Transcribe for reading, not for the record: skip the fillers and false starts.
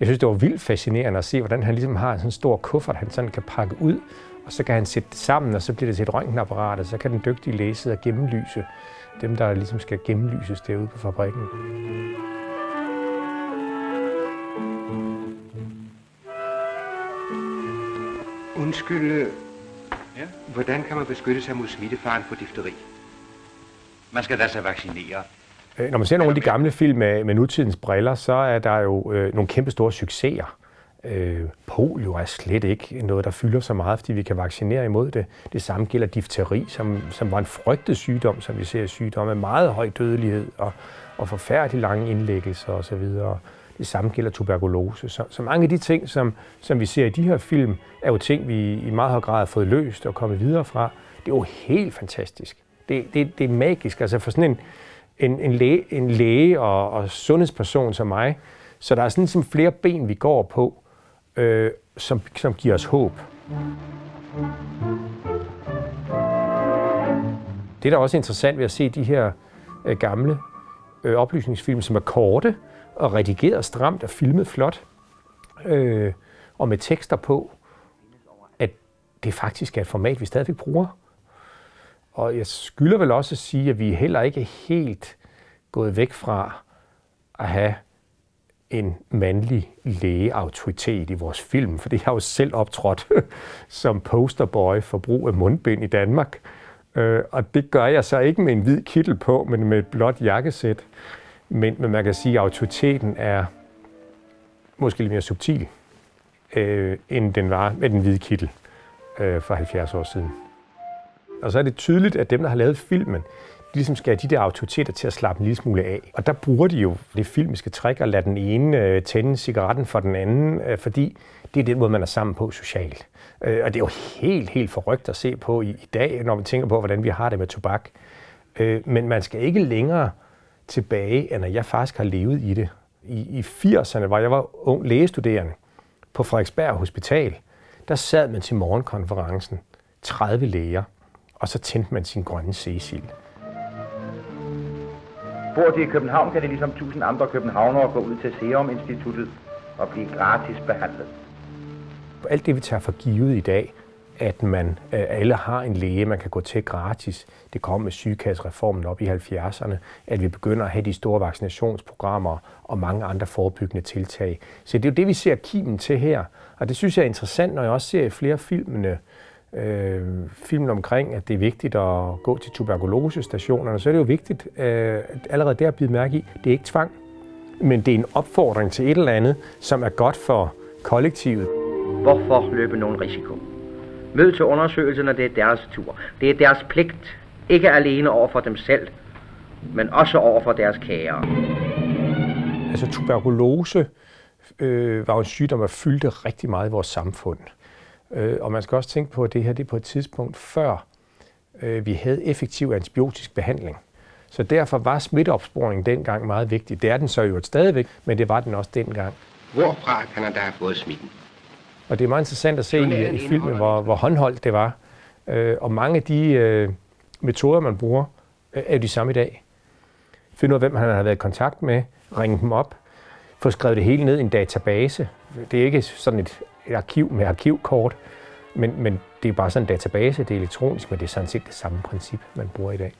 Jeg synes, det var vildt fascinerende at se, hvordan han ligesom har sådan en stor kuffert, han sådan kan pakke ud, og så kan han sætte det sammen, og så bliver det til et røntgenapparat, og så kan den dygtige læge sidde og gennemlyse dem, der ligesom skal gennemlyses derude på fabrikken. Undskyld, hvordan kan man beskytte sig mod smittefaren for difteri? Man skal lade sig vaccinere. Når man ser nogle af de gamle film med nutidens briller, så er der jo nogle kæmpe store succeser. Polio er slet ikke noget, der fylder så meget, fordi vi kan vaccinere imod det. Det samme gælder difteri, som var en frygtet sygdom, som vi ser i sygdomme med meget høj dødelighed og forfærdelig lange indlæggelser osv. Det samme gælder tuberkulose. Så mange af de ting, som vi ser i de her film, er jo ting, vi i meget høj grad har fået løst og kommet videre fra. Det er jo helt fantastisk. Det er magisk. Altså for sådan en læge og sundhedsperson som mig, så der er sådan ligesom flere ben, vi går på, som giver os håb. Det, der er også interessant ved at se de her gamle oplysningsfilm, som er korte og redigeret stramt og filmet flot, og med tekster på, at det faktisk er et format, vi stadigvæk bruger. Og jeg skylder vel også at sige, at vi heller ikke er helt gået væk fra at have en mandlig lægeautoritet i vores film, for det har jo selv optrådt som posterboy for brug af mundbind i Danmark. Og det gør jeg så ikke med en hvid kittel på, men med et blåt jakkesæt. Men man kan sige, at autoriteten er måske lidt mere subtil, end den var med den hvide kittel for 70 år siden. Og så er det tydeligt, at dem, der har lavet filmen, de ligesom skal have de der autoriteter til at slappe en lille smule af. Og der bruger de jo det filmiske træk og lade den ene tænde cigaretten for den anden, fordi det er den måde, man er sammen på socialt. Og det er jo helt forrygt at se på i dag, når vi tænker på, hvordan vi har det med tobak. Men man skal ikke længere tilbage, end at jeg faktisk har levet i det. I 80'erne, hvor jeg var ung lægestuderende på Frederiksberg Hospital, der sad man til morgenkonferencen, 30 læger, og så tændte man sin grønne Cecil. Bor de i København, kan de ligesom 1000 andre københavnere gå ud til Serum Instituttet og blive gratis behandlet. Alt det, vi tager for givet i dag, at alle har en læge, man kan gå til gratis. Det kom med sygekassereformen op i 70'erne, at vi begynder at have de store vaccinationsprogrammer og mange andre forebyggende tiltag. Så det er jo det, vi ser kimen til her. Og det synes jeg er interessant, når jeg også ser flere filmen omkring, at det er vigtigt at gå til tuberkulosestationerne, så er det jo vigtigt allerede der at bide mærke i, det er ikke tvang, men det er en opfordring til et eller andet, som er godt for kollektivet. Hvorfor løbe nogen risiko? Mød til undersøgelsen, når det er deres tur. Det er deres pligt, ikke alene over for dem selv, men også over for deres kære. Altså tuberkulose var en sygdom, der fyldte rigtig meget i vores samfund. Og man skal også tænke på, at det her det er på et tidspunkt før vi havde effektiv antibiotisk behandling. Så derfor var smitteopsporingen dengang meget vigtig. Det er den så jo stadigvæk, men det var den også dengang. Hvorfra kan han da have fået smitten? Og det er meget interessant at se i filmen, hvor håndholdt det var. Og mange af de metoder, man bruger, er de samme i dag. Finde ud af, hvem han har været i kontakt med, ringe dem op, få skrevet det hele ned i en database. Det er ikke sådan et arkiv med arkivkort, men det er bare sådan en database, det er elektronisk, men det er sådan set det samme princip, man bruger i dag.